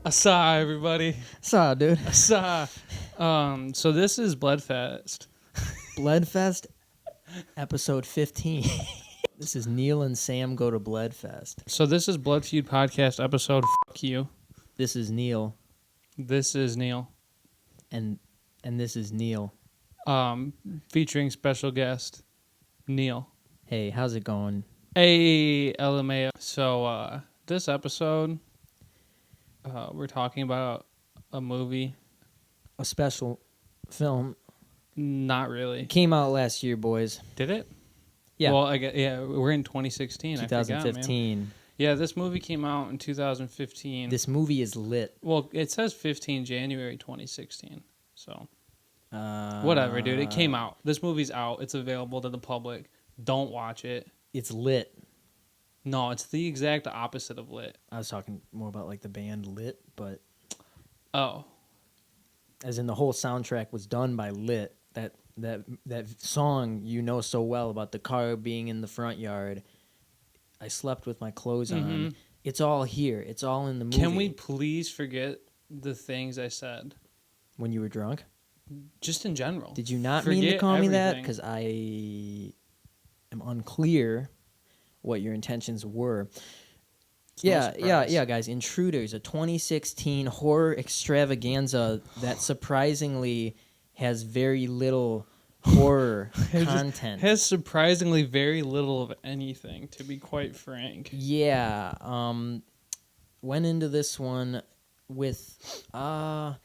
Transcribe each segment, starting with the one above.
Asa, everybody. Saw, dude. Asa. So this is Bloodfest. Bloodfest, episode 15. This is Neil and Sam go to Bloodfest. So this is Blood Feud podcast episode. Fuck you. This is Neil, This is Neil. and this is Neil. Featuring special guest Neil. Hey, how's it going? Hey, LMAO. So this episode, we're talking about a movie. A special film. Not really. Came out last year, boys. Did it? Yeah. Well, we're in 2016. 2015. I forgot, man. Yeah, this movie came out in 2015. This movie is lit. Well, it says 15 January 2016. So, whatever, dude. It came out. This movie's out. It's available to the public. Don't watch it. It's lit. No, it's the exact opposite of lit. I was talking more about like the band Lit, but Oh. as in the whole soundtrack was done by Lit. That song you know so well about the car being in the front yard. I slept with my clothes on. It's all here. It's all in the movie. Can we please forget the things I said? When you were drunk? Just in general. Did you not mean to call me that? everything. Because I am unclear what your intentions were. It's no surprise. Yeah, guys. Intruders, a 2016 horror extravaganza that surprisingly has very little horror content. Has surprisingly very little of anything, to be quite frank. Yeah. Went into this one with I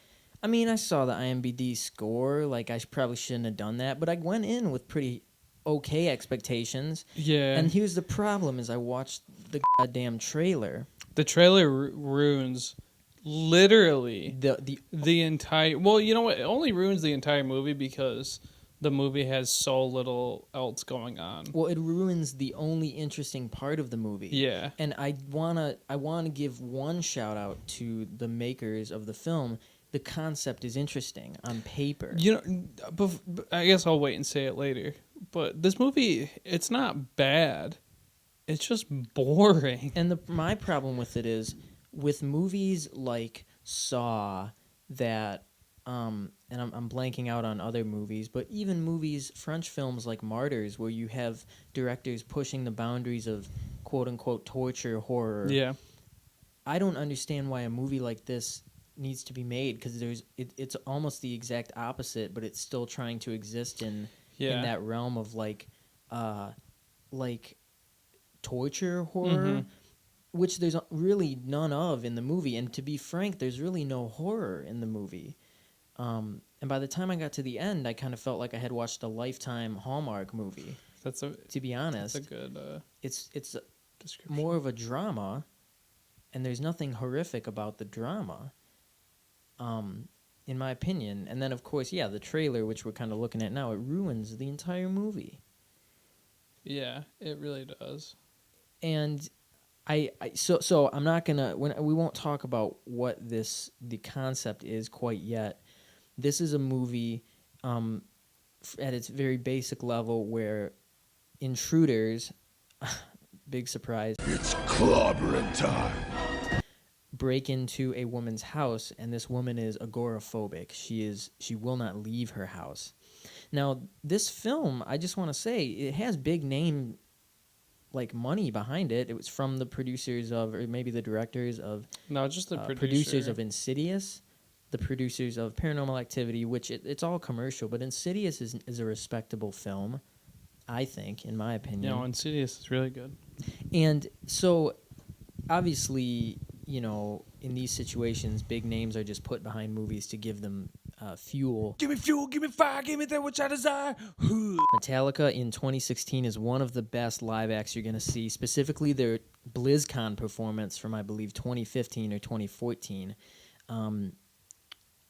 mean, I saw the IMDb score. Like, I probably shouldn't have done that, but I went in with pretty okay expectations. Yeah. And here's the problem: is I watched the goddamn trailer. The trailer ruins literally the entire. Well, you know what? It only ruins the entire movie because the movie has so little else going on. Well, it ruins the only interesting part of the movie. Yeah. And I wanna give one shout out to the makers of the film. The concept is interesting on paper. You know, I guess I'll wait and say it later. But this movie, it's not bad. It's just boring. And my problem with it is, with movies like Saw, that, and I'm blanking out on other movies, but even movies, French films like Martyrs, where you have directors pushing the boundaries of quote-unquote torture horror. Yeah. I don't understand why a movie like this needs to be made, because it's almost the exact opposite, but it's still trying to exist in that realm of like torture horror, which there's really none of in the movie. And to be frank, there's really no horror in the movie. And by the time I got to the end, I kind of felt like I had watched a Lifetime Hallmark movie. To be honest, that's a good. It's description. more of a drama, and there's nothing horrific about the drama. In my opinion. And then, of course, the trailer, which we're kind of looking at now, it ruins the entire movie. Yeah, it really does. And so I'm not gonna we won't talk about what the concept is quite yet. This is a movie at its very basic level where intruders, big surprise, It's clobbering time. break into a woman's house, and this woman is agoraphobic. She will not leave her house. Now, this film, I just want to say, it has big name, like, money behind it. It was from the producers of, or maybe the directors of... No, just the producers of Insidious, the producers of Paranormal Activity, which it's all commercial, but Insidious is a respectable film, I think, in my opinion. No, Insidious is really good. And so, obviously, you know, in these situations, big names are just put behind movies to give them fuel. Give me fuel, give me fire, give me that which I desire. Metallica in 2016 is one of the best live acts you're going to see, specifically their BlizzCon performance from, I believe, 2015 or 2014.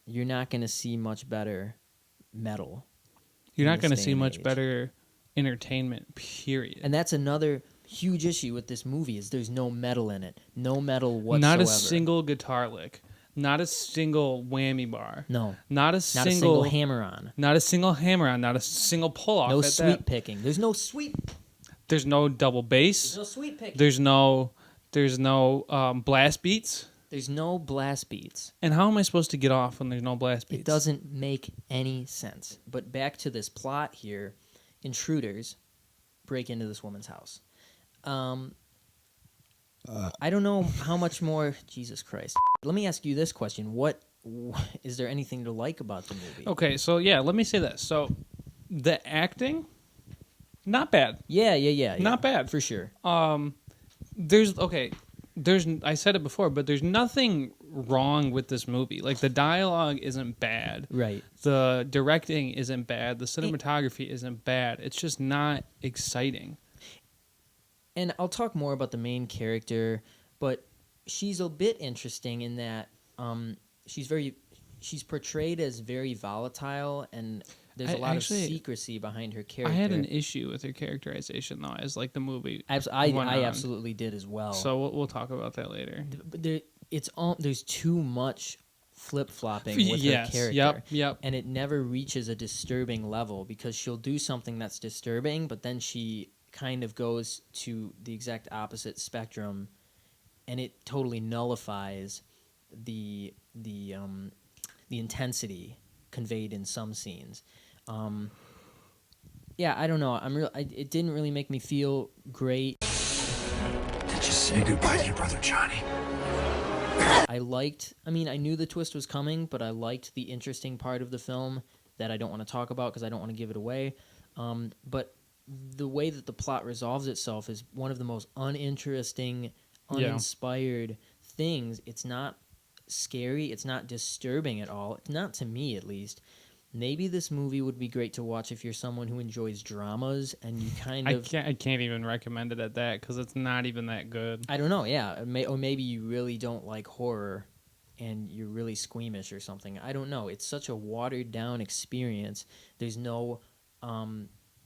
You're not going to see much better metal. You're not going to see and much age. better entertainment, period. And that's another huge issue with this movie, is there's no metal in it. No metal whatsoever. Not a single guitar lick. Not a single whammy bar. No. Not a single hammer-on. Not a single hammer-on. Not a single pull-off. No sweep picking. There's no sweep. There's no double bass. There's no sweep picking. There's no There's no blast beats. There's no blast beats. And how am I supposed to get off when there's no blast beats? It doesn't make any sense. But back to this plot here. Intruders break into this woman's house. I don't know how much more... Jesus Christ. Let me ask you this question. Is there anything to like about the movie? Okay, so yeah, let me say this. So the acting, not bad. Yeah. Not bad. For sure. I said it before, but there's nothing wrong with this movie. Like, the dialogue isn't bad. Right. The directing isn't bad. The cinematography isn't bad. It's just not exciting. And I'll talk more about the main character, but she's a bit interesting in that she's portrayed as very volatile, and there's a lot of secrecy behind her character. I had an issue with her characterization, though, as like the movie. I absolutely did as well. So we'll talk about that later. But there's too much flip-flopping with her character. Yep. And it never reaches a disturbing level, because she'll do something that's disturbing, but then she kind of goes to the exact opposite spectrum, and it totally nullifies the intensity conveyed in some scenes. I don't know. It didn't really make me feel great. Did you say goodbye to your brother Johnny? I knew the twist was coming, but I liked the interesting part of the film that I don't want to talk about because I don't want to give it away. But the way that the plot resolves itself is one of the most uninteresting, uninspired things. It's not scary. It's not disturbing at all. Not to me, at least. Maybe this movie would be great to watch if you're someone who enjoys dramas and you kind of... I can't even recommend it at that because it's not even that good. I don't know, yeah. Or maybe you really don't like horror and you're really squeamish or something. I don't know. It's such a watered-down experience. There's no...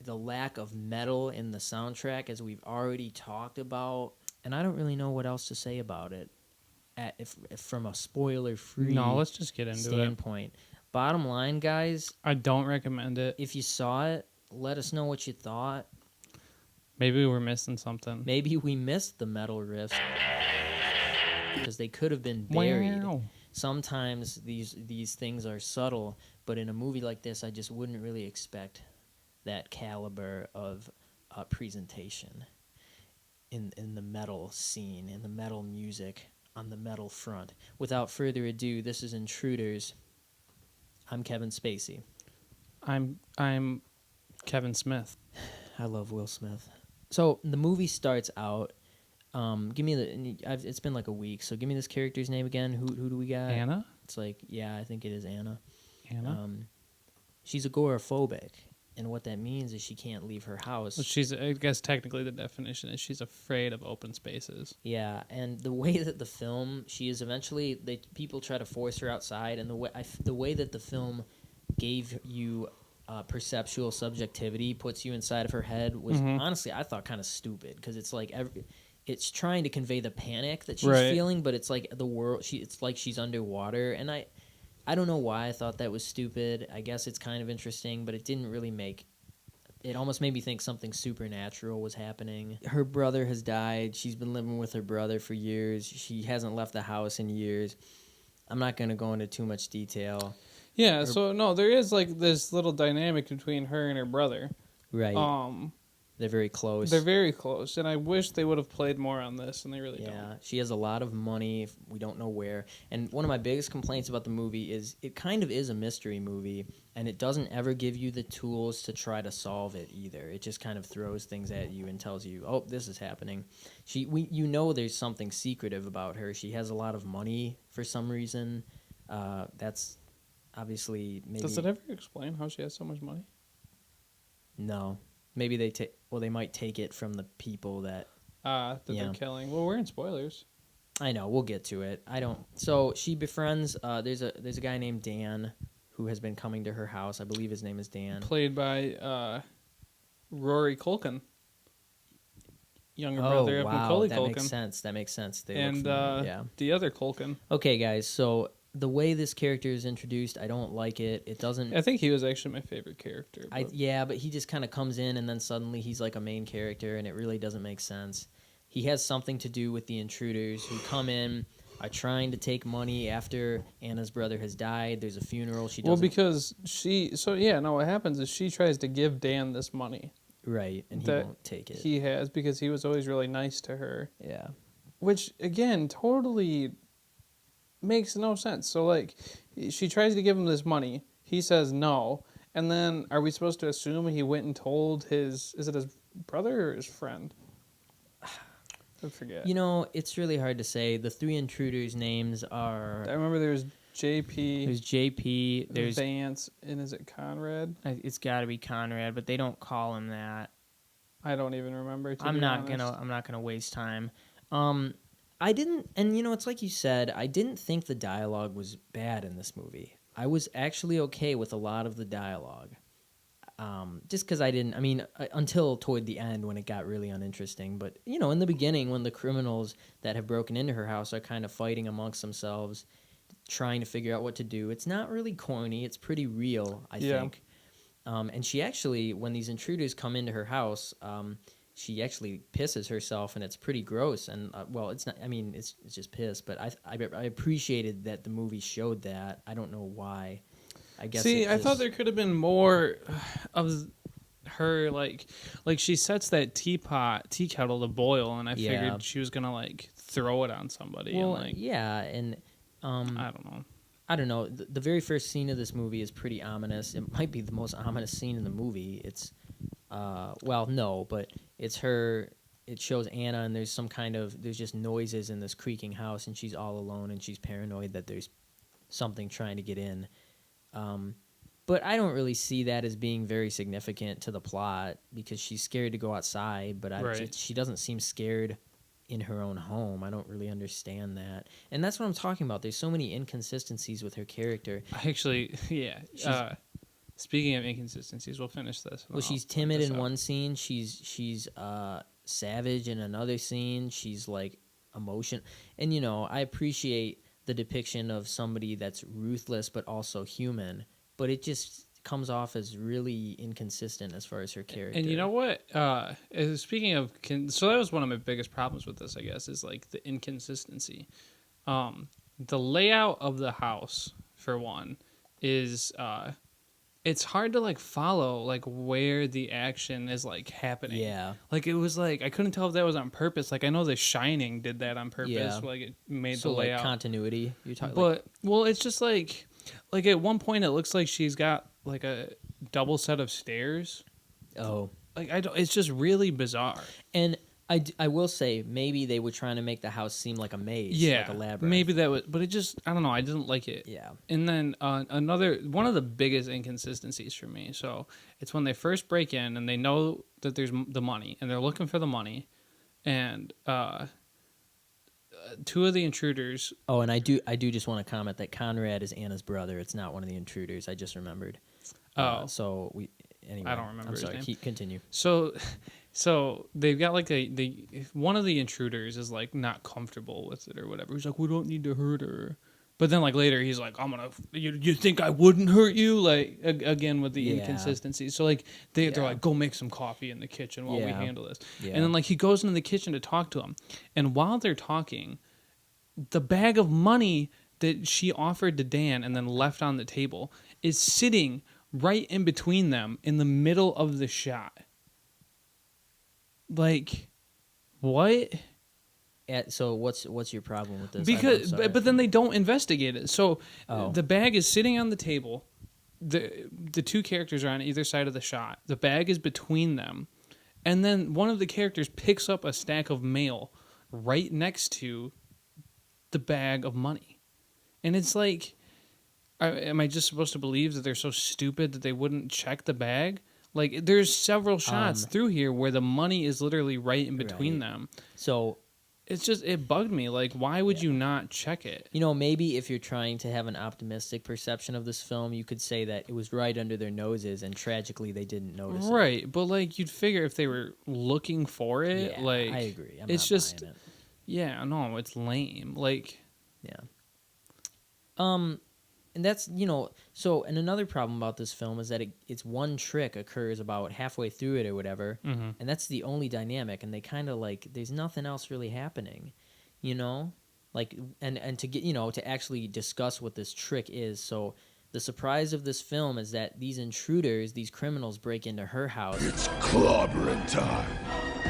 the lack of metal in the soundtrack, as we've already talked about. And I don't really know what else to say about it if from a spoiler-free let's just get into standpoint. Bottom line, guys, I don't recommend it. if you saw it, let us know what you thought. Maybe we're missing something. Maybe we missed the metal riffs because they could have been buried. Wow. Sometimes these things are subtle, but in a movie like this, I just wouldn't really expect that caliber of presentation in the metal scene, in the metal music, on the metal front. Without further ado, this is Intruders. I'm Kevin Spacey. I'm Kevin Smith. I love Will Smith. So the movie starts out. Give me it's been like a week, so give me this character's name again. Who do we got? Anna? It's like, yeah, I think it is Anna. Anna? She's agoraphobic, and what that means is she can't leave her house. Well, I guess technically the definition is she's afraid of open spaces. Yeah, and the way that the film, she is eventually, people try to force her outside, and the way that the film gave you perceptual subjectivity, puts you inside of her head, was honestly, I thought, kind of stupid, because it's like it's trying to convey the panic that she's feeling, but it's like the world. It's like she's underwater, and I don't know why I thought that was stupid. I guess it's kind of interesting, but it didn't really make. It almost made me think something supernatural was happening. Her brother has died. She's been living with her brother for years. She hasn't left the house in years. I'm not going to go into too much detail. Yeah, there is like this little dynamic between her and her brother. Right. They're very close. They're very close, and I wish they would have played more on this, and they really don't. Yeah, she has a lot of money. We don't know where. And one of my biggest complaints about the movie is it kind of is a mystery movie, and it doesn't ever give you the tools to try to solve it either. It just kind of throws things at you and tells you, oh, this is happening. There's something secretive about her. She has a lot of money for some reason. That's obviously maybe... Does it ever explain how she has so much money? No. Maybe they might take it from the people that they're killing. Well, we're in spoilers. I know, we'll get to it. So she befriends there's a guy named Dan who has been coming to her house. I believe his name is Dan. Played by Rory Culkin. Younger brother of Macaulay Culkin. That makes sense. And the other Culkin. Okay, guys, so the way this character is introduced, I don't like it. It doesn't... I think he was actually my favorite character. But he just kind of comes in and then suddenly he's like a main character and it really doesn't make sense. he has something to do with the intruders who come in, are trying to take money after Anna's brother has died. There's a funeral. She doesn't. Well, because what happens is she tries to give Dan this money. Right, and he that won't take it. He has, because he was always really nice to her. Yeah. Which, again, totally makes no sense. So, like, she tries to give him this money. He says no. And then, are we supposed to assume he went and told is it his brother or his friend? I forget. You know, it's really hard to say. The 3 intruders' names are... I remember there's JP. There's JP. There's Vance. And is it Conrad? It's got to be Conrad, but they don't call him that. I don't even remember, I'm not gonna waste time. I didn't, and you know, it's like you said, I didn't think the dialogue was bad in this movie. I was actually okay with a lot of the dialogue. Just because until toward the end when it got really uninteresting. But, you know, in the beginning when the criminals that have broken into her house are kind of fighting amongst themselves, trying to figure out what to do, it's not really corny. It's pretty real, I think. And she actually, when these intruders come into her house, she actually pisses herself, and it's pretty gross. And, it's not, it's just piss. But I appreciated that the movie showed that. I don't know why. I guess. See, I thought there could have been more of her, like she sets that tea kettle to boil, and I figured she was gonna like throw it on somebody. Well, and, like, yeah, and I don't know. I don't know. The very first scene of this movie is pretty ominous. It might be the most ominous scene in the movie. It's, but it's her. It shows Anna, and there's just noises in this creaking house, and she's all alone, and she's paranoid that there's something trying to get in. But I don't really see that as being very significant to the plot because she's scared to go outside, but she doesn't seem scared in her own home. I don't really understand that. And that's what I'm talking about. There's so many inconsistencies with her character. Actually, yeah. Speaking of inconsistencies, we'll finish this. Well, she's timid in one scene. She's savage in another scene. She's like emotion. And, you know, I appreciate the depiction of somebody that's ruthless but also human, but it just comes off as really inconsistent as far as her character. And you know what? Speaking of, so that was one of my biggest problems with this, I guess, is like the inconsistency. The layout of the house, for one, is it's hard to like follow like where the action is like happening. Yeah. Like it was like I couldn't tell if that was on purpose. Like I know The Shining did that on purpose. Yeah. Like it made So the layout. like continuity. You're talking. But well, it's just like at one point it looks like she's got like a double set of stairs. Oh. Like it's just really bizarre. And I will say maybe they were trying to make the house seem like a maze, like a labyrinth. Maybe that was, but it just I don't know. I didn't like it. Yeah. And then one of the biggest inconsistencies for me. So it's when they first break in and they know that there's the money and they're looking for the money, and two of the intruders. Oh, and I do just want to comment that Conrad is Anna's brother. It's not one of the intruders. I just remembered. So we anyway. I don't remember. I'm sorry. His name. Continue. So they've got like one of the intruders is like not comfortable with it or whatever. He's like, we don't need to hurt her. But then like later he's like, you think I wouldn't hurt you? Like again with the inconsistency. So like they're like, go make some coffee in the kitchen while we handle this. Yeah. And then like he goes into the kitchen to talk to him. And while they're talking, the bag of money that she offered to Dan and then left on the table is sitting right in between them in the middle of the shot. Like, what? So what's your problem with this? Because but then they don't investigate it. So the bag is sitting on the table. The two characters are on either side of the shot. The bag is between them, and then one of the characters picks up a stack of mail right next to the bag of money, and it's like, am I just supposed to believe that they're so stupid that they wouldn't check the bag? Like, there's several shots through here where the money is literally right in between them. So it's just, it bugged me. Like, why would you not check it? You know, maybe if you're trying to have an optimistic perception of this film, you could say that it was right under their noses and tragically they didn't notice it. Right, but like, you'd figure if they were looking for it, yeah, like... I agree. It's not just... buying it. Yeah, no, it's lame. Like... Yeah. and that's, so, and another problem about this film is that it's one trick occurs about halfway through it or whatever, and that's the only dynamic, and they kind of like, there's nothing else really happening, like, and to get, to actually discuss what this trick is. So the surprise of this film is that these intruders, these criminals, break into her house. It's clobbering time.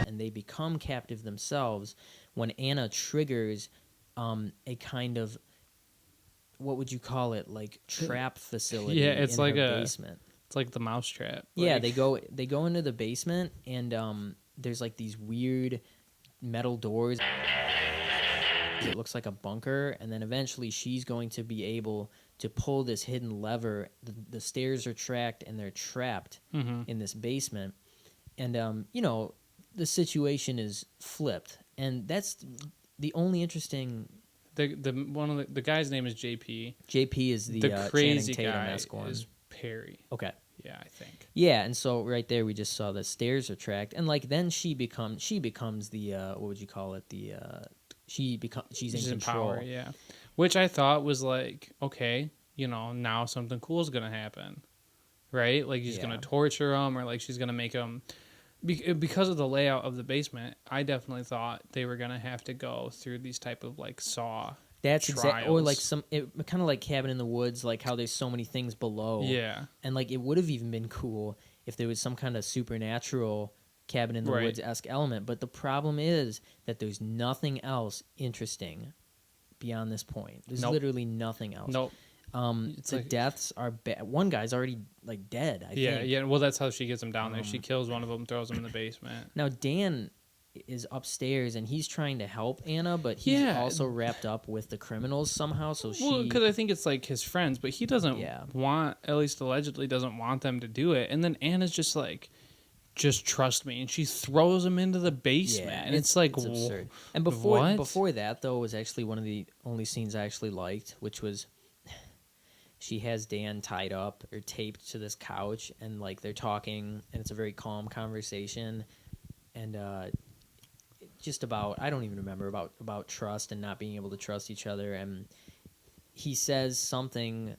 And they become captive themselves when Anna triggers a kind of, what would you call it, like trap facility. Yeah, it's in like her basement. It's like the mousetrap. Yeah, Like, they go into the basement, and there's like these weird metal doors. It looks like a bunker, and then eventually she's going to be able to pull this hidden lever. The stairs are tracked, and they're trapped in this basement. And the situation is flipped, and that's the only interesting. The guy's name is JP. JP is the crazy Channing guy Tatum-esque one. is Perry. Okay. Yeah, I think. Yeah, and so right there we just saw the stairs are tracked, and like then she becomes the what would you call it, she's in control. power, yeah. Which I thought was like, okay, now something cool is gonna happen, right? Like she's gonna torture him, or like she's gonna make him. Because of the layout of the basement, I definitely thought they were gonna have to go through these type of like Saw. That's exactly, or like trials. kind of like Cabin in the Woods, like how there's so many things below. Yeah. And like it would have even been cool if there was some kind of supernatural Cabin in the Right. Woods-esque element. But the problem is that there's nothing else interesting beyond this point. There's Nope. literally nothing else. Nope. The like- deaths are bad. One guy's already like dead, I think. Yeah. Well, that's how she gets him down there. She kills one of them, throws him in the basement. Now Dan is upstairs and he's trying to help Anna, but he's Yeah. also wrapped up with the criminals somehow. So Well, because I think it's like his friends, but he doesn't Yeah. want, at least allegedly, doesn't want them to do it. And then Anna's just like, just trust me, and she throws him into the basement, and it's like, it's wh- absurd. And what? before that though was actually one of the only scenes I actually liked, which was she has Dan tied up or taped to this couch, and like they're talking, and it's a very calm conversation, and just about, I don't even remember, about trust and not being able to trust each other, and he says something.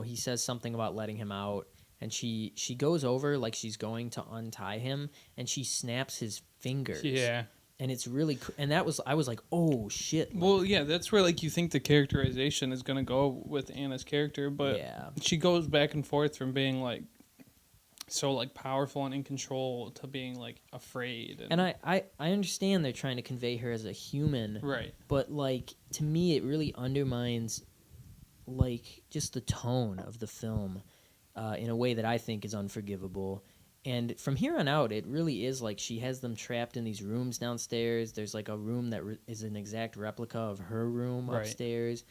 He says something about letting him out, and she goes over like she's going to untie him, and she snaps his fingers. Yeah. And it's really, and I was like, oh shit. Like, Well, yeah, that's where like you think the characterization is gonna go with Anna's character, but Yeah. she goes back and forth from being like so like powerful and in control to being like afraid. and I understand they're trying to convey her as a human, Right. but like to me, it really undermines like just the tone of the film in a way that I think is unforgivable. And from here on out, it really is like she has them trapped in these rooms downstairs. There's like a room that is an exact replica of her room Right. upstairs,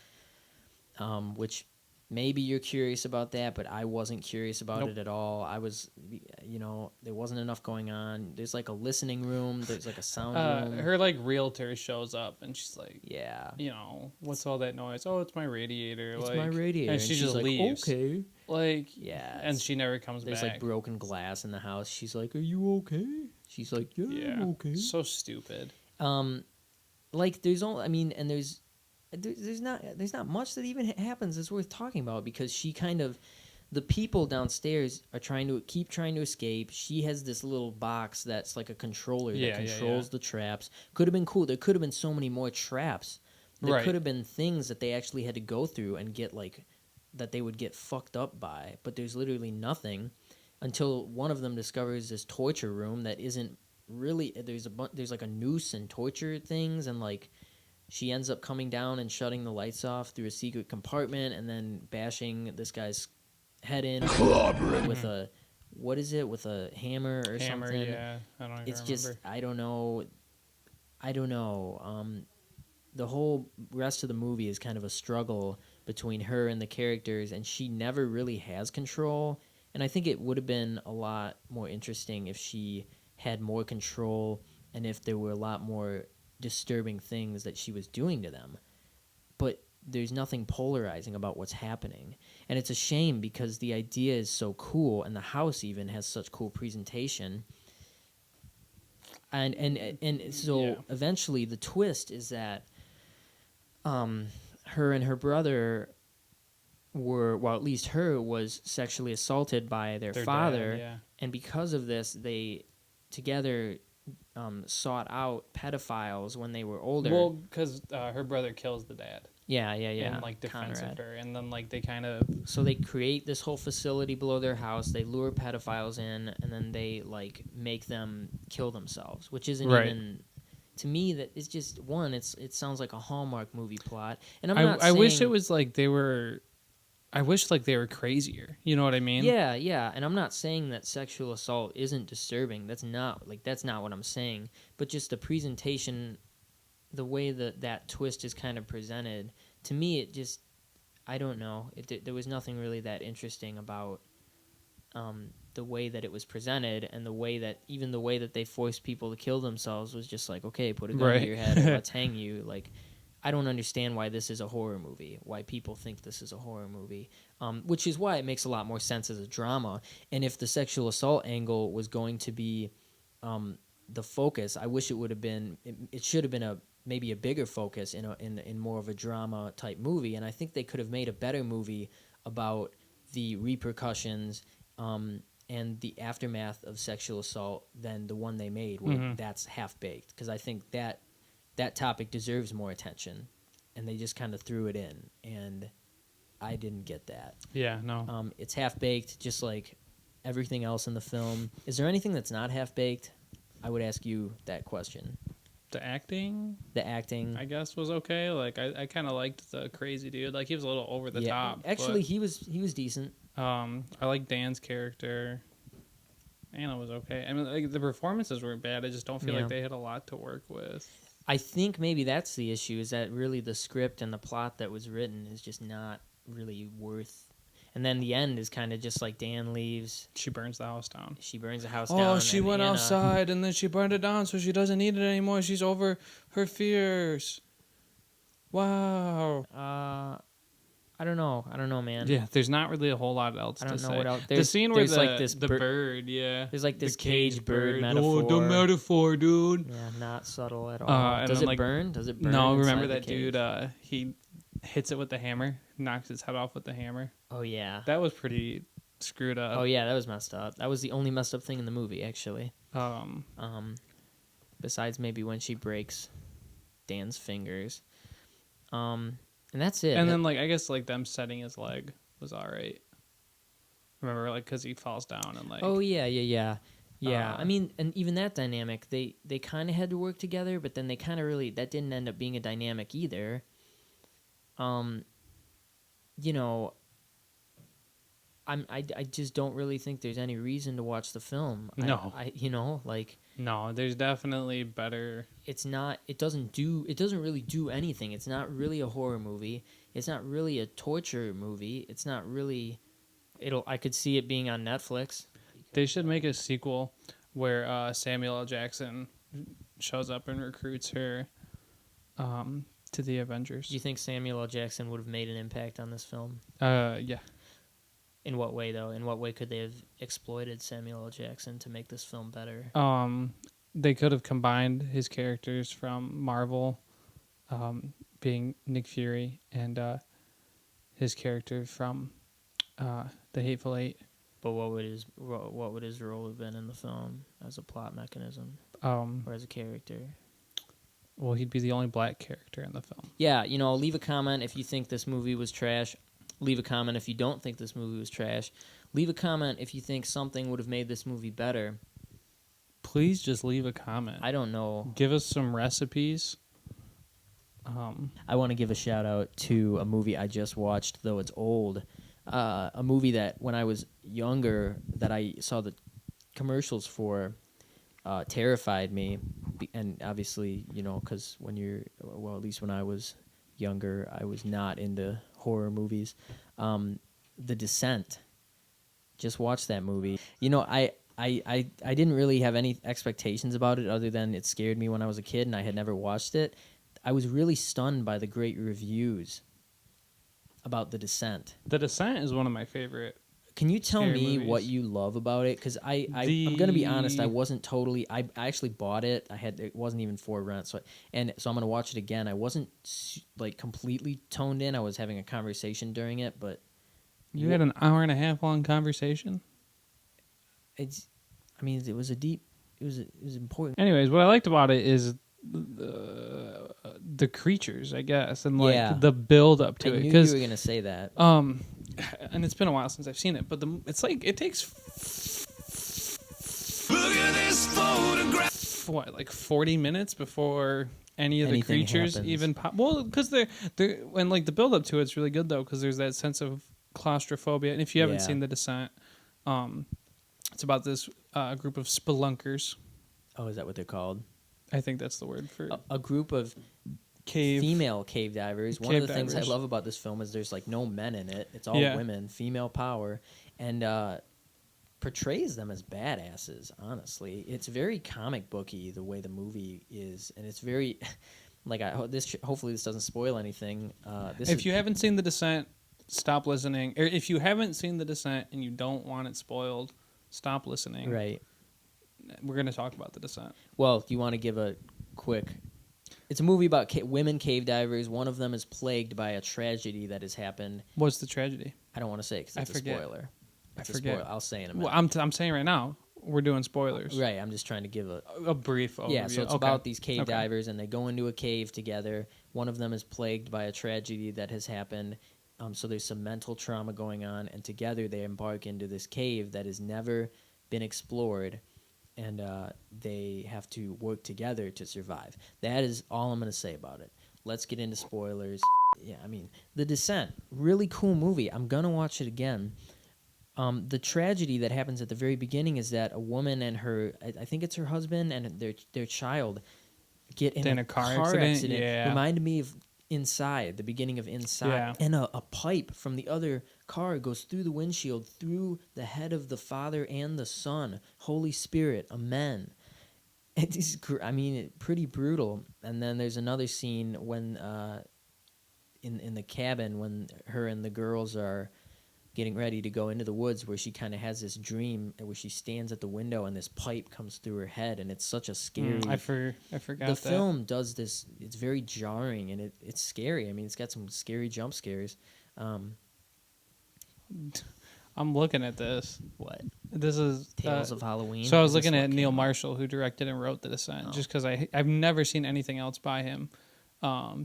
which maybe you're curious about that, but I wasn't curious about Nope. it at all. I was, there wasn't enough going on. There's like a listening room. There's like a sound room. Her like realtor shows up and she's like, Yeah. what's all that noise? Oh, it's my radiator. It's like, my radiator. and she she's just like, leaves. okay. Like, Yeah. and she never comes There's back. like broken glass in the house. She's like, "Are you okay?" She's like, "Yeah, yeah, I'm okay." so stupid. Like there's only, I mean, and there's not much that even happens that's worth talking about, because she kind of, the people downstairs are trying to escape. She has this little box that's like a controller Yeah, that yeah, controls yeah. the traps. Could have been cool. There could have been so many more traps. There Right. could have been things that they actually had to go through and get like, that they would get fucked up by, but there's literally nothing until one of them discovers this torture room that isn't really, there's like a noose and torture things, and like she ends up coming down and shutting the lights off through a secret compartment and then bashing this guy's head in Clobbering. with a, what is it, with a hammer or Hammer, something. yeah. I don't even It's remember. just, I don't know. The whole rest of the movie is kind of a struggle between her and the characters, and she never really has control. And I think it would have been a lot more interesting if she had more control and if there were a lot more disturbing things that she was doing to them. But there's nothing polarizing about what's happening. And it's a shame, because the idea is so cool, and the house even has such cool presentation. And so Yeah. eventually the twist is that her and her brother well, at least her was sexually assaulted by their Their father, dad, yeah. and because of this, they together sought out pedophiles when they were older. Well, because her brother kills the dad. Yeah. In like defense Conrad. of her, and then like they kind of So they create this whole facility below their house. They lure pedophiles in, and then they like make them kill themselves, which isn't Right. even. To me, that it's just one. It sounds like a Hallmark movie plot, and I wish it was like they were. I wish like they were crazier. You know what I mean? Yeah, and I'm not saying that sexual assault isn't disturbing. That's not what I'm saying. But just the presentation, the way that twist is kind of presented, to me, it just, I don't know. There was nothing really that interesting about the way that it was presented, and the way that they forced people to kill themselves was just like, okay, put a gun to your head and let's hang you. Like, I don't understand why this is a horror movie, why people think this is a horror movie, which is why it makes a lot more sense as a drama. And if the sexual assault angle was going to be the focus, I wish it would have been. It should have been maybe a bigger focus in more of a drama type movie. And I think they could have made a better movie about the repercussions and the aftermath of sexual assault than the one they made, where that's half baked. Because I think that topic deserves more attention, and they just kind of threw it in, and I didn't get that. Yeah, no. It's half-baked, just like everything else in the film. Is there anything that's not half-baked? I would ask you that question. The acting, I guess, was okay. Like, I kind of liked the crazy dude. Like, he was a little over the top. Actually, he was decent. I like Dan's character. Anna was okay. I mean, like, the performances weren't bad. I just don't feel like they had a lot to work with. I think maybe that's the issue, is that really the script and the plot that was written is just not really worth. And then the end is kind of just like Dan leaves. She burns the house down. She burns the house down. Oh, she went Anna, outside and then she burned it down, so she doesn't need it anymore. She's over her fears. Wow. I don't know, man. Yeah, there's not really a whole lot else to say. I don't know what else. The scene where there's like this the bird, yeah. There's like this The caged bird metaphor. Oh, the metaphor, dude. Yeah, not subtle at all. And Does then, it like, burn? Does it burn? No, remember inside that the cage? dude, he hits it with the hammer, knocks his head off with the hammer. Oh, yeah. That was pretty screwed up. Oh, yeah, that was messed up. That was the only messed up thing in the movie, actually. Besides maybe when she breaks Dan's fingers. And that's it. And then, like, I guess, like, them setting his leg was all right. Remember, like, because he falls down and, like... Oh, yeah. I mean, and even that dynamic, they kind of had to work together, but then they kind of really... That didn't end up being a dynamic either. You know... I just don't really think there's any reason to watch the film. No. No, there's definitely better... It's not... It doesn't really do anything. It's not really a horror movie. It's not really a torture movie. It's not really... I could see it being on Netflix. They should make a sequel where Samuel L. Jackson shows up and recruits her to the Avengers. Do you think Samuel L. Jackson would have made an impact on this film? Yeah. In what way, though? In what way could they have exploited Samuel L. Jackson to make this film better? They could have combined his characters from Marvel, being Nick Fury, and his character from The Hateful Eight. But what would his role have been in the film as a plot mechanism, or as a character? Well, he'd be the only black character in the film. Yeah, leave a comment if you think this movie was trash. Leave a comment if you don't think this movie was trash. Leave a comment if you think something would have made this movie better. Please just leave a comment. I don't know. Give us some recipes. I want to give a shout out to a movie I just watched, though it's old. A movie that when I was younger that I saw the commercials for terrified me. And obviously, because when at least when I was younger, I was not into horror movies. The Descent. Just watch that movie. I didn't really have any expectations about it other than it scared me when I was a kid and I had never watched it. I was really stunned by the great reviews about The Descent. The Descent is one of my favorite. Can you tell me movies. what you love about it? Because I'm going to be honest, I wasn't totally... I actually bought it. It wasn't even for rent. So I'm going to watch it again. I wasn't completely toned in. I was having a conversation during it, but You had an hour and a half long conversation. It was important. Anyways, what I liked about it is the creatures, I guess, and like Yeah. the build up to I it. knew you Because were gonna say that. and it's been a while since I've seen it, but it's like it takes what, like 40 minutes before any of the Anything creatures happens. even pop. Well, because they're when like the build up to it's really good though, because there's that sense of claustrophobia. And if you haven't Yeah. seen The Descent, it's about this group of spelunkers. Oh, is that what they're called? I think that's the word for A group of female cave divers. One of the things I divers. love about this film is there's like no men in it. It's all Yeah. women, female power, and portrays them as badasses. Honestly, it's very comic booky the way the movie is, and it's very like hopefully this doesn't spoil anything. If you haven't seen The Descent, stop listening. Or if you haven't seen The Descent and you don't want it spoiled, stop listening. right. We're going to talk about The Descent. Well, do you want to give a quick? It's a movie about women cave divers. One of them is plagued by a tragedy that has happened. What's the tragedy? I don't want to say because it's a forget. spoiler. It's a forget. spoiler. I'll say in a minute. Well, I'm saying right now, we're doing spoilers. Right, I'm just trying to give A brief overview. Yeah, so it's Okay. about these cave Okay. divers, and they go into a cave together. One of them is plagued by a tragedy that has happened, so there's some mental trauma going on, and together they embark into this cave that has never been explored, and they have to work together to survive. That is all I'm going to say about it. Let's get into spoilers. Yeah, The Descent, really cool movie. I'm going to watch it again. The tragedy that happens at the very beginning is that a woman and I think it's her husband and their child get in a car accident. Yeah. Reminded me of Inside, the beginning of Inside. Yeah. And a pipe from the other car goes through the windshield, through the head of the Father and the Son. Holy Spirit, amen. It is, pretty brutal. And then there's another scene when in the cabin when her and the girls are getting ready to go into the woods, where she kind of has this dream where she stands at the window and this pipe comes through her head, and it's such a scary. I forgot The that. film does this. It's very jarring and it's scary. It's got some scary jump scares. I'm looking at this. What? This is Tales of Halloween. So I was Is this looking what at came Neil out? Marshall, who directed and wrote The Descent, Oh. just because I've never seen anything else by him.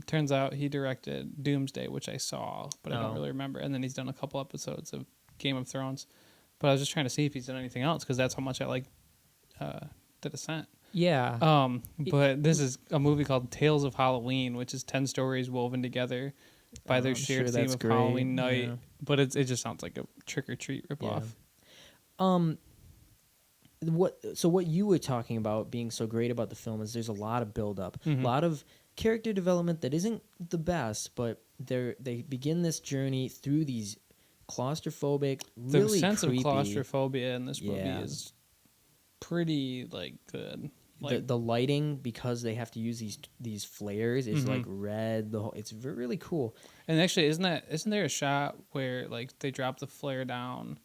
Turns out he directed Doomsday, which I saw, but I don't Oh. really remember. And then he's done a couple episodes of Game of Thrones. But I was just trying to see if he's done anything else, because that's how much I like The Descent. Yeah. But this is a movie called Tales of Halloween, which is 10 stories woven together by their I'm shared sure theme that's of great, Halloween night. yeah. But it just sounds like a trick-or-treat ripoff. What you were talking about being so great about the film is there's a lot of build up, Mhm. a lot of character development that isn't the best, but they begin this journey through these claustrophobic, The really sense creepy. of claustrophobia in this movie Yeah. is pretty good. The lighting, because they have to use these flares, is Mhm. like red. It's really cool. And actually, isn't there a shot where like they drop the flare down?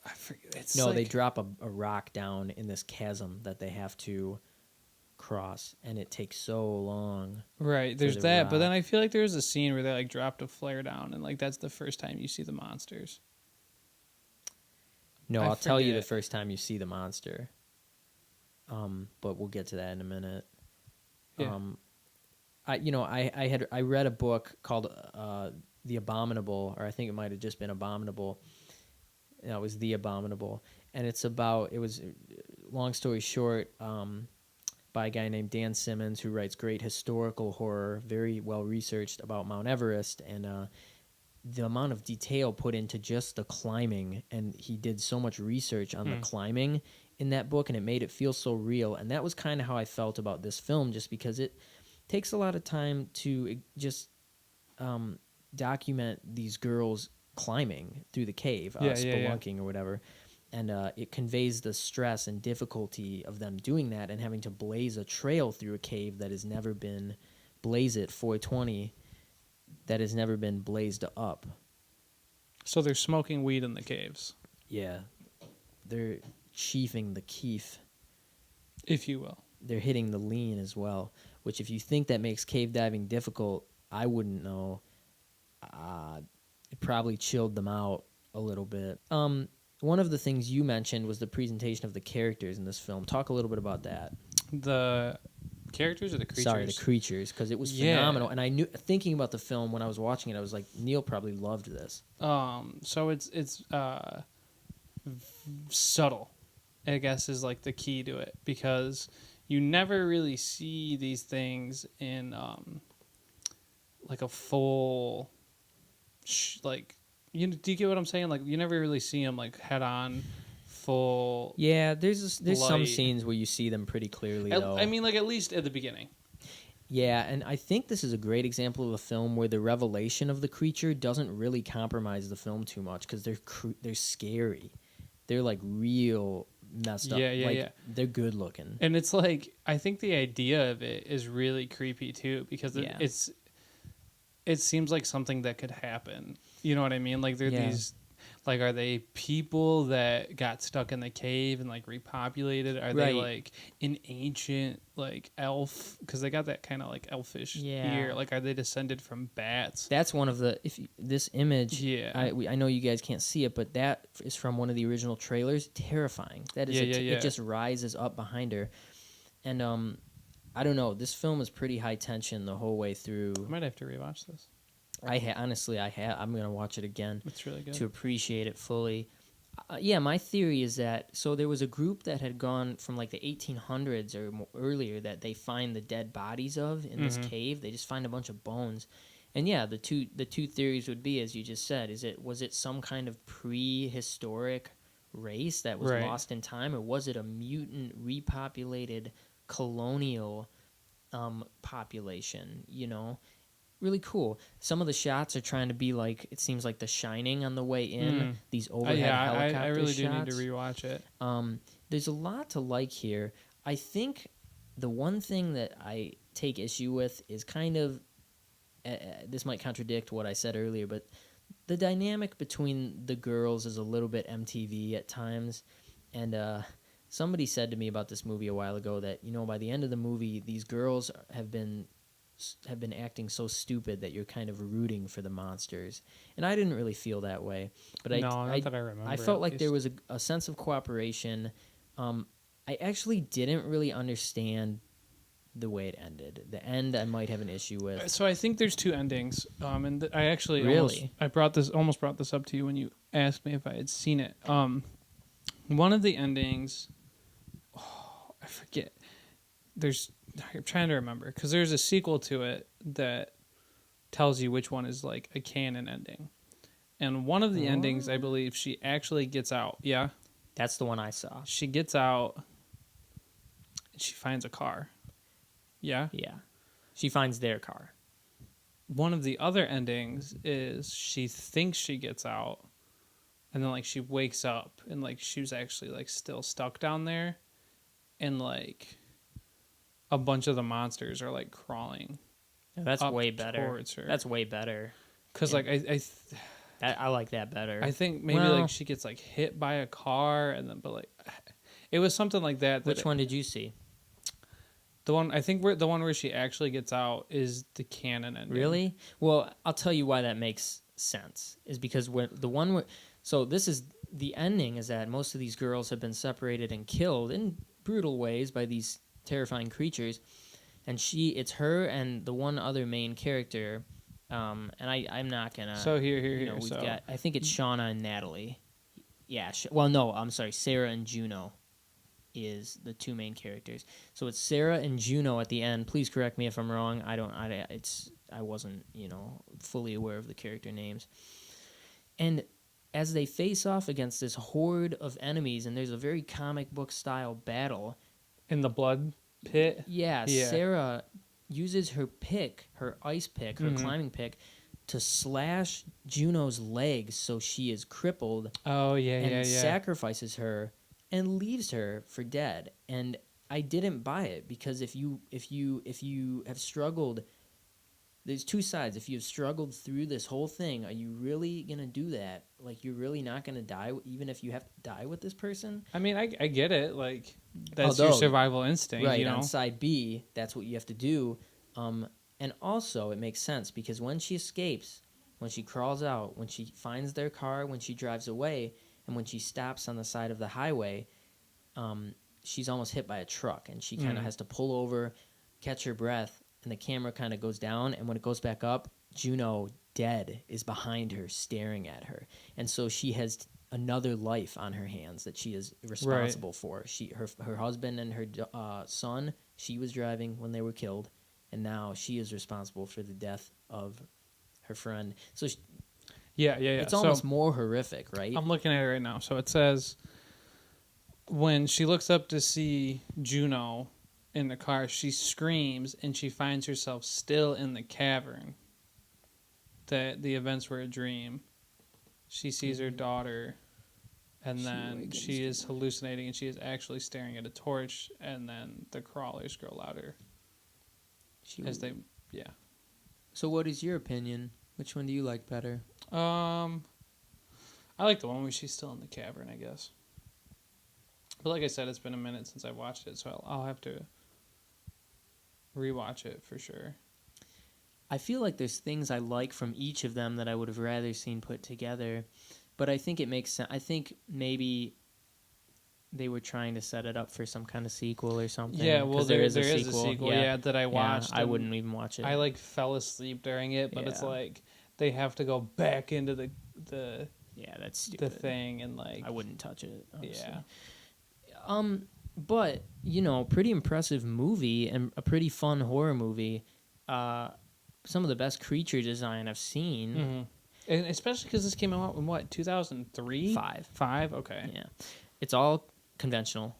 I forget. It's No, like, they drop a rock down in this chasm that they have to cross, and it takes so long. right. There's the that, but then rock. I feel like there's a scene where they like dropped a flare down, and like that's the first time you see the monsters. No, I I'll tell you the forget. first time you see the monster. But we'll get to that in a minute. Yeah. I read a book called The Abominable, or I think it might have just been Abominable. No, it was The Abominable, and it was long story short, by a guy named Dan Simmons, who writes great historical horror, very well researched about Mount Everest, and the amount of detail put into just the climbing, and he did so much research on the climbing in that book, and it made it feel so real. And that was kind of how I felt about this film, just because it takes a lot of time to just document these girls climbing through the cave, spelunking or whatever. And it conveys the stress and difficulty of them doing that and having to blaze a trail through a cave that has never been, blaze it 420, that has never been blazed up. So they're smoking weed in the caves, Yeah. They're chiefing the keef. if you will. They're hitting the lean as well, which if you think that makes cave diving difficult, I wouldn't know. it probably chilled them out a little bit. One of the things you mentioned was the presentation of the characters in this film. Talk a little bit about that. The characters or the creatures? Sorry, the creatures, because it was phenomenal. And I knew, thinking about the film when I was watching it, I was like, Neil probably loved this. So it's subtle, I guess, is like the key to it, because you never really see these things in like a full like, do you get what I'm saying? Like, you never really see them like head on, full. Yeah, there's some light. scenes where you see them pretty clearly, though. I mean, like, at least at the beginning. Yeah, and I think this is a great example of a film where the revelation of the creature doesn't really compromise the film too much, because they're scary. They're like real messed up. Yeah. They're good looking. And it's like, I think the idea of it is really creepy too, because it seems like something that could happen. You know what I mean? Like, they're these, like, are they people that got stuck in the cave and like repopulated? Are they like an ancient like elf? Because they got that kind of like elfish ear. Like, are they descended from bats? That's one of the this image. Yeah, I know you guys can't see it, but that is from one of the original trailers. Terrifying. That is it just rises up behind her, and I don't know. This film is pretty high tension the whole way through. I might have to rewatch this. Honestly, I'm gonna watch it again. It's really good to appreciate it fully. My theory is that there was a group that had gone from like the 1800s or earlier that they find the dead bodies of in this cave. They just find a bunch of bones, and the two theories would be, as you just said, was it some kind of prehistoric race that was lost in time, or was it a mutant repopulated colonial population? You know. Really cool. Some of the shots are trying to be like, it seems like The Shining on the way in. These overhead helicopter I really shots. do need to rewatch it. There's a lot to like here. I think the one thing that I take issue with is kind of, this might contradict what I said earlier, but the dynamic between the girls is a little bit MTV at times. And somebody said to me about this movie a while ago that, by the end of the movie, these girls have been acting so stupid that you're kind of rooting for the monsters, and I didn't really feel that way. But not that I remember. I felt like there was a sense of cooperation. I actually didn't really understand the way it ended. The end I might have an issue with. So I think there's two endings, and I actually really almost brought this up to you when you asked me if I had seen it. One of the endings, I forget. I'm trying to remember, because there's a sequel to it that tells you which one is like a canon ending. And one of the endings, I believe, she actually gets out. Yeah. That's the one I saw. She gets out and she finds a car. Yeah? Yeah. She finds their car. One of the other endings is she thinks she gets out, and then like she wakes up and like she was actually like still stuck down there, and like a bunch of the monsters are like crawling. That's way better. Towards her. That's way better. Because like I like that better. I think maybe like she gets like hit by a car, and then it was something like that. Which one did you see? The one the one where she actually gets out is the canon ending. Really? Well, I'll tell you why that makes sense. Is because this is the ending is that most of these girls have been separated and killed in brutal ways by these terrifying creatures, and it's her and the one other main character, and I'm not gonna. So here. We've got. I think it's Shauna and Natalie. Yeah. Well, no, I'm sorry. Sarah and Juno is the two main characters. So it's Sarah and Juno at the end. Please correct me if I'm wrong. I wasn't fully aware of the character names, and as they face off against this horde of enemies, and there's a very comic book style battle. In the blood pit? Yeah, Sarah uses her ice pick, her climbing pick, to slash Juno's legs so she is crippled. Oh, and sacrifices her and leaves her for dead. And I didn't buy it, because if you have struggled, there's two sides. If you've struggled through this whole thing, are you really going to do that? Like, you're really not going to die, even if you have to die with this person? I mean, I get it. Like, that's your survival instinct, right, on side B, that's what you have to do. And also, it makes sense, because when she escapes, when she crawls out, when she finds their car, when she drives away, and when she stops on the side of the highway, she's almost hit by a truck, and she kind of has to pull over, catch her breath, and the camera kind of goes down, and when it goes back up, Juno, dead, is behind her, staring at her. And so she has another life on her hands that she is responsible for. Her husband and her son, she was driving when they were killed, and now she is responsible for the death of her friend. So it's almost more horrific, right? I'm looking at it right now. So it says when she looks up to see Juno in the car, she screams and she finds herself still in the cavern. That the events were a dream. She sees her daughter, and then she is hallucinating, and she is actually staring at a torch, and then the crawlers grow louder. So what is your opinion? Which one do you like better? I like the one where she's still in the cavern, I guess. But like I said, it's been a minute since I watched it, so I'll have to rewatch it for sure. I feel like there's things I like from each of them that I would have rather seen put together, but I think it makes sense. I think maybe they were trying to set it up for some kind of sequel or something. Yeah, well, there is a sequel, that I watched. I wouldn't even watch it. I fell asleep during it, but it's like they have to go back into the that's stupid. the thing, and I wouldn't touch it. Honestly. Yeah. But pretty impressive movie and a pretty fun horror movie. Some of the best creature design I've seen. Mm-hmm. And especially because this came out in, 2003? 5. Okay. Yeah. It's all conventional.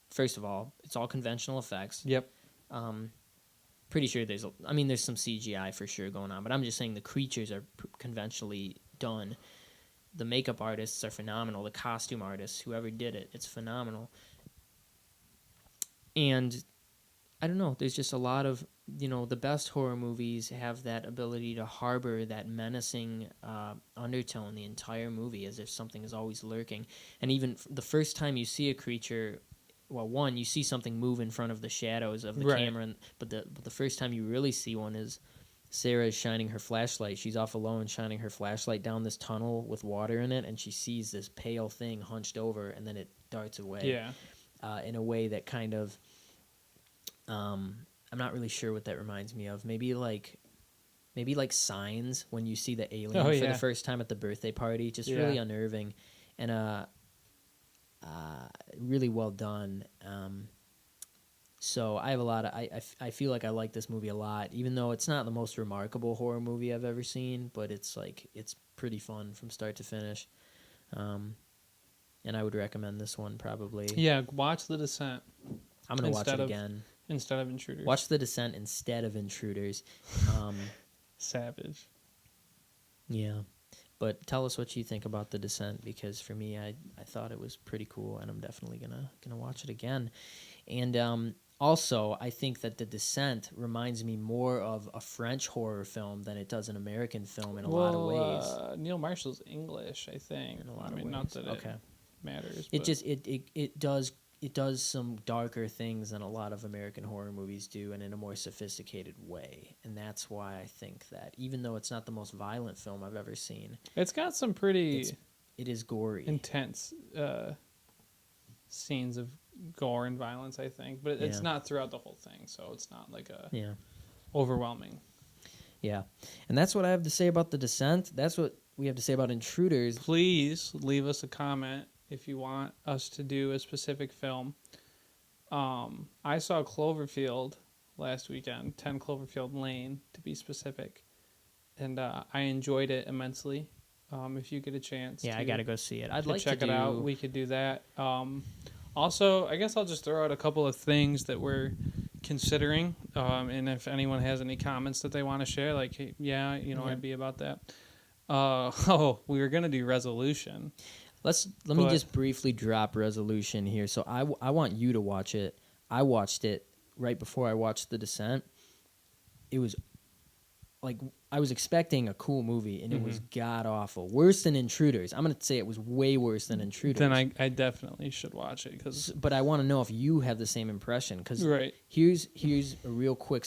First of all, it's all conventional effects. Yep. Pretty sure there's some CGI for sure going on, but I'm just saying the creatures are conventionally done. The makeup artists are phenomenal. The costume artists, whoever did it, it's phenomenal. And I don't know, there's just a lot of, the best horror movies have that ability to harbor that menacing undertone the entire movie, as if something is always lurking. And even the first time you see a creature, you see something move in front of the shadows of the camera, but the first time you really see one is Sarah is shining her flashlight. She's off alone, shining her flashlight down this tunnel with water in it, and she sees this pale thing hunched over, and then it darts away. Yeah. In a way that kind of... I'm not really sure what that reminds me of. Maybe like Signs, when you see the alien for the first time at the birthday party. Just really unnerving, and really well done. So I have a lot of I feel like I like this movie a lot, even though it's not the most remarkable horror movie I've ever seen. But it's pretty fun from start to finish. And I would recommend this one probably. Yeah, watch The Descent. I'm gonna watch it again. Instead of Intruders. Watch The Descent instead of Intruders. Savage. Yeah. But tell us what you think about The Descent, because for me, I thought it was pretty cool, and I'm definitely gonna watch it again. And also, I think that The Descent reminds me more of a French horror film than it does an American film in a lot of ways. Neil Marshall's English, I think. In a lot of ways. Not that it matters. It just it does some darker things than a lot of American horror movies do, and in a more sophisticated way. And that's why I think that, even though it's not the most violent film I've ever seen, it's got some pretty... It is gory. Intense scenes of gore and violence, I think. But it's not throughout the whole thing, so it's not like overwhelming. Yeah. And that's what I have to say about The Descent. That's what we have to say about Intruders. Please leave us a comment if you want us to do a specific film. I saw Cloverfield last weekend, 10 Cloverfield Lane, to be specific. And I enjoyed it immensely. If you get a chance. Yeah, I got to go see it. I'd like to check it out. We could do that. Also, I guess I'll just throw out a couple of things that we're considering. And if anyone has any comments that they want to share, like, hey, I'd be about that. We were going to do Resolution. Let me just briefly drop Resolution here. So I want you to watch it. I watched it right before I watched The Descent. It was like, I was expecting a cool movie, and it was god awful. Worse than Intruders. I'm going to say it was way worse than Intruders. Then I definitely should watch it. But I want to know if you have the same impression. Because here's a real quick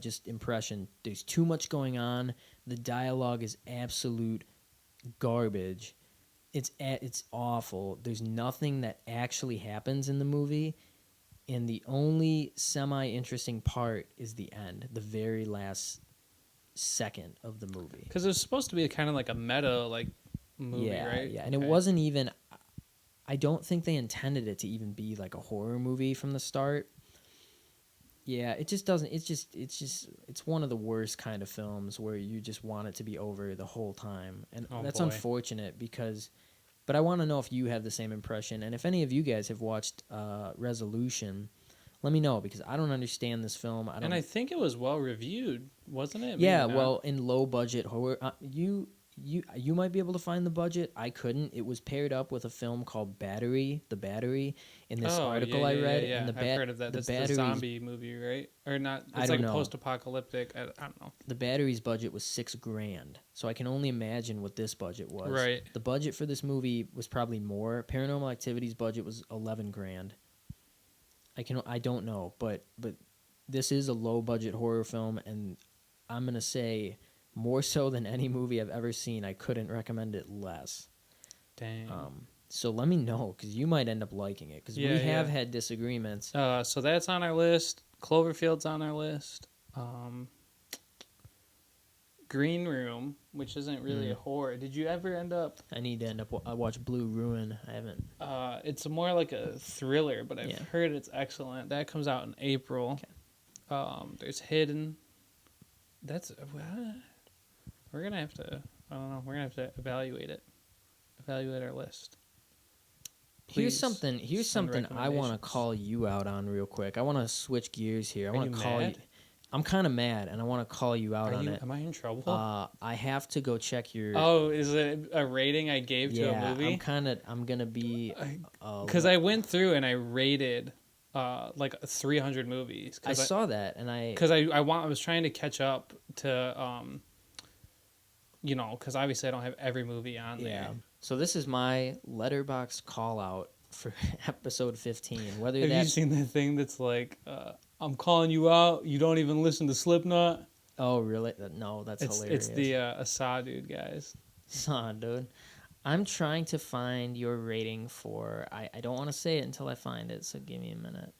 just impression. There's too much going on. The dialogue is absolute garbage. It's awful. There's nothing that actually happens in the movie, and the only semi-interesting part is the end, the very last second of the movie. Because it was supposed to be kind of like a meta like movie, right? Yeah, and it wasn't even. I don't think they intended it to even be like a horror movie from the start. Yeah, it just doesn't. It's one of the worst kind of films where you just want it to be over the whole time, and that's boy. unfortunate because. But I want to know if you have the same impression, and if any of you guys have watched Resolution, let me know because I don't understand this film. And I think it was well reviewed, wasn't it? Yeah, well, in low budget horror, you might be able to find the budget. I couldn't. It was paired up with a film called Battery, The Battery. In this article I read, yeah. and I've heard of that. That's the zombie movie, right? Or not? It's like post-apocalyptic. I don't know. The Battery's budget was $6,000, so I can only imagine what this budget was. Right. The budget for this movie was probably more. Paranormal Activity's budget was $11,000. I don't know, but this is a low budget horror film, and I'm gonna say more so than any movie I've ever seen. I couldn't recommend it less. Dang. So let me know because you might end up liking it because we have had disagreements. So that's on our list. Cloverfield's on our list. Green Room, which isn't really a horror. Did you ever end up? I need to end up. I watched Blue Ruin. I haven't. It's more like a thriller, but I've heard it's excellent. That comes out in April. Okay. There's Hidden. That's we're gonna have to. I don't know. We're gonna have to evaluate it. Evaluate our list. Here's something I want to call you out on real quick. I want to switch gears here. I want to call you. I'm kind of mad, and I want to call you out on it. Am I in trouble? I have to go check your. Oh, is it a rating I gave to a movie? I'm gonna be. Because I went through and I rated, like 300 movies. I saw that, and because I was trying to catch up to, because obviously I don't have every movie on there. So this is my Letterboxd call out for episode 15. Have you seen that thing that's like, I'm calling you out, you don't even listen to Slipknot? Oh, really? No, that's hilarious. It's the Assad dude, guys. Assad dude. I'm trying to find your rating for... I don't want to say it until I find it, so give me a minute.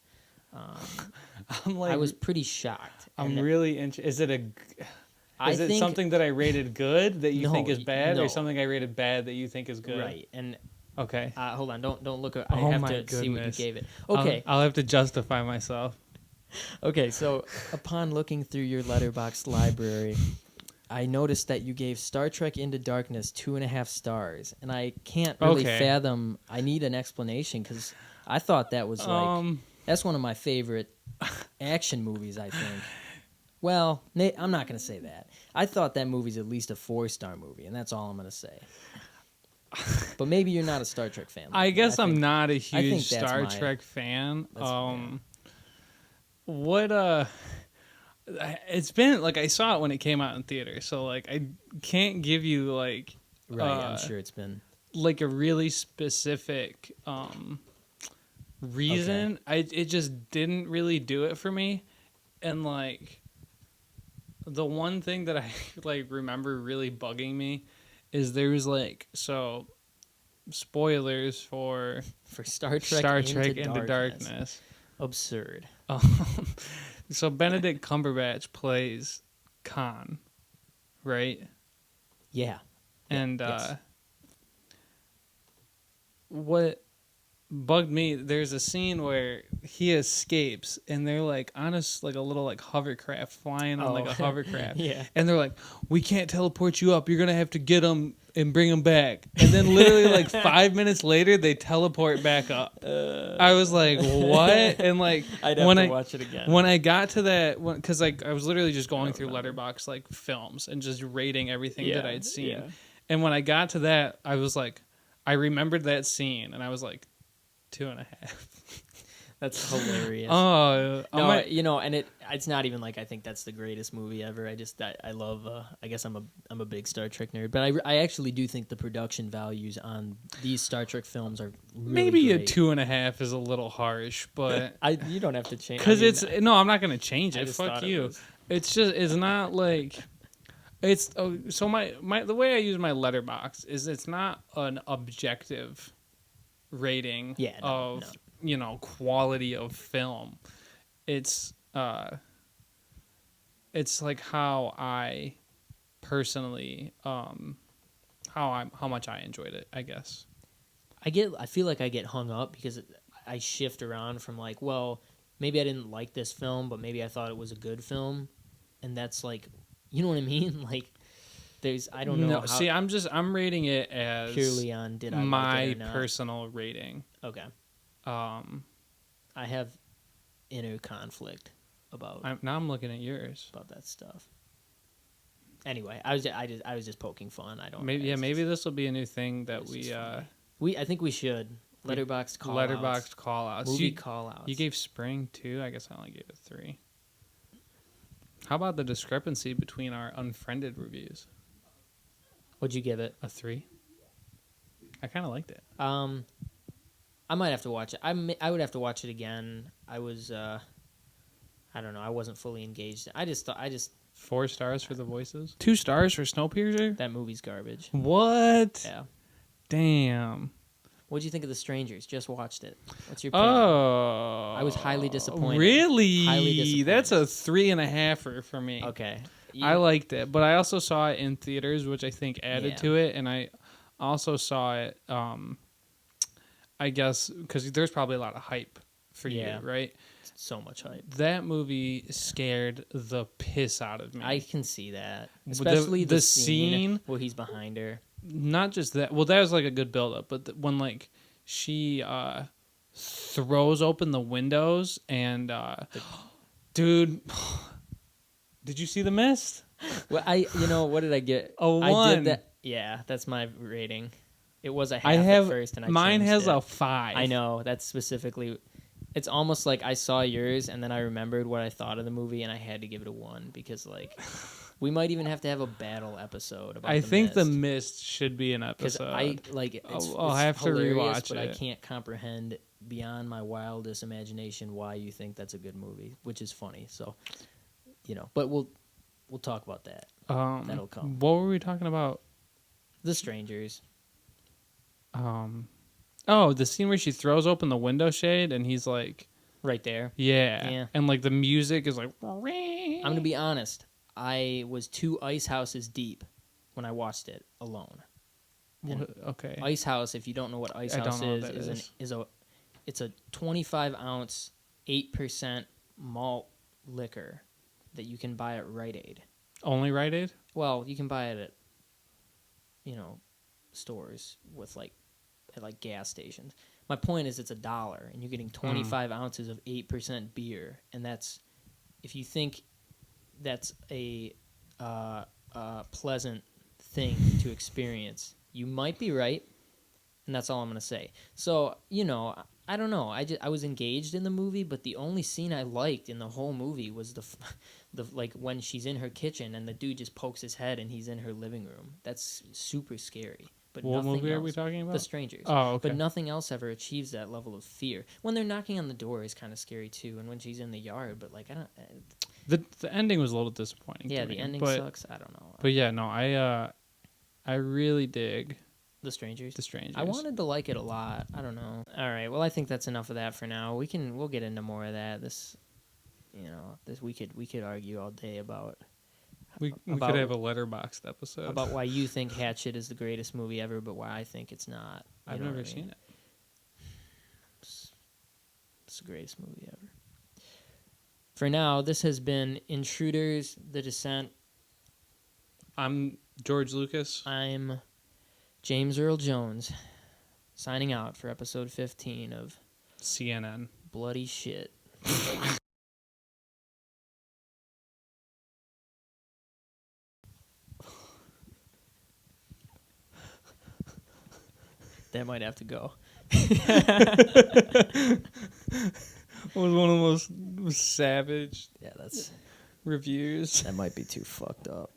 I was pretty shocked. I'm really interested. Is it something that I rated good that you think is bad, or something I rated bad that you think is good? Right, and okay. Hold on, don't look. I have to see what you gave it. Okay, I'll have to justify myself. Okay, so upon looking through your Letterboxd library, I noticed that you gave Star Trek Into Darkness 2.5 stars, and I can't really fathom. I need an explanation because I thought that was like that's one of my favorite action movies. I think. Well, I'm not going to say that. I thought that movie's at least a 4-star movie, and that's all I'm going to say. But maybe you're not a Star Trek fan. I guess I'm not a huge Star Trek fan. It's been like I saw it when it came out in theater, so like I can't give you like I'm sure it's been like a really specific reason. It just didn't really do it for me, and like the one thing that I like remember really bugging me is there was like spoilers for Star Trek Into Darkness. Absurd. So Benedict Cumberbatch plays Khan, right? Yeah. And what bugged me, there's a scene where he escapes and they're like on a little like hovercraft flying on like a hovercraft. Yeah. And they're like, we can't teleport you up. You're going to have to get him and bring him back. And then literally like 5 minutes later, they teleport back up. I was like, what? And like, I'd have to watch it again. When I got to that, because like I was literally just going through Letterboxd like films and just rating everything that I'd seen. Yeah. And when I got to that, I was like, I remembered that scene and I was like, 2.5. That's hilarious. Oh, no, and it's not even like I think that's the greatest movie ever. I love. I guess I'm a big Star Trek nerd, but I actually do think the production values on these Star Trek films are really maybe great. A 2.5 is a little harsh, but you don't have to change because I'm not going to change it. Fuck you. It's not like It's so my the way I use my letterbox is it's not an objective rating Yeah, no, of quality of film. It's like how I personally how much I enjoyed it, I guess. I feel like I get hung up because I shift around from like, well, maybe I didn't like this film, but maybe I thought it was a good film, and that's like, you know what I mean? Like, I don't know. No, how, see, I'm rating it as purely on did I my like it or not. personal rating. Okay. I I have inner conflict about now I'm looking at yours. about that stuff. Anyway, I was just poking fun. I don't Maybe it's maybe just- this will be a new thing that it's we just funny. I think we should letterboxed call letterboxed call outs. movie call outs. You gave Spring 2. I guess I only gave it 3. How about the discrepancy between our unfriended reviews? What'd you give it? A 3. I kind of liked it. I might have to watch it. I would have to watch it again. I was I don't know. I wasn't fully engaged. I just 4 stars for the voices. 2 stars for Snowpiercer. that movie's garbage. What? Yeah. Damn. What'd you think of The Strangers? Just watched it. What's your opinion? Oh. I was highly disappointed. Really? Highly disappointed. That's a 3.5 for me. Okay. I liked it, but I also saw it in theaters, which I think added Yeah. to it, and I also saw it, I guess, because there's probably a lot of hype for Yeah. you, right? so much hype. That movie scared the piss out of me. I can see that, The- especially the the scene scene- where he's behind her. Not just that. Well, that was like a good build-up, but when like she throws open the windows and dude, did you see the mist? Well, what did I get? A I 1. did that. Yeah, that's my rating. It was a half I have at first, and I mine changed has it. a 5. I know that's specifically. It's almost like I saw yours, and then I remembered what I thought of the movie, and I had to give it a 1 because like we might even have to have a battle episode about. I think The Mist. Mist should be an Because episode. I like it's, I'll it's have to hilarious, rewatch but I it. can't comprehend beyond my wildest imagination why you think that's a good movie, which is funny. So, but we'll talk about that. That'll come. What were we talking about? The Strangers. Oh, the scene where she throws open the window shade and he's like, Right there. yeah. And like the music is like, I'm gonna be honest. I was 2 ice houses deep when I watched it alone. And okay. Ice House, if you don't know what Ice I don't House know what is, that it's a 25 ounce, 8% malt liquor that you can buy at Rite Aid. Only Rite Aid? Well, you can buy it at, stores at gas stations. My point is, it's $1, and you're getting 25 ounces of 8% beer, and that's, if you think that's a pleasant thing to experience, you might be right, and that's all I'm gonna say. So I don't know. I was engaged in the movie, but the only scene I liked in the whole movie was the like when she's in her kitchen and the dude just pokes his head and he's in her living room. That's super scary. But What nothing movie are else, we talking about? The Strangers. Oh, okay. But nothing else ever achieves that level of fear. When they're knocking on the door is kind of scary too, and when she's in the yard. But like I don't. The ending was a little disappointing. Yeah, to the me, ending but, sucks. I don't know. But yeah, no, I really dig The Strangers. The Strangers. I wanted to like it a lot. I don't know. All right. Well, I think that's enough of that for now. We'll get into more of that. This we could argue all day about We about- could have a letterboxed episode. about why you think Hatchet is the greatest movie ever, but why I think it's not. You I've know what never I mean? seen it. It's the greatest movie ever. For now, this has been Intruders, The Descent. I'm George Lucas. I'm James Earl Jones, signing out for episode 15 of CNN. Bloody Shit. That might have to go. Was one of the most savage Yeah, reviews. that might be too fucked up.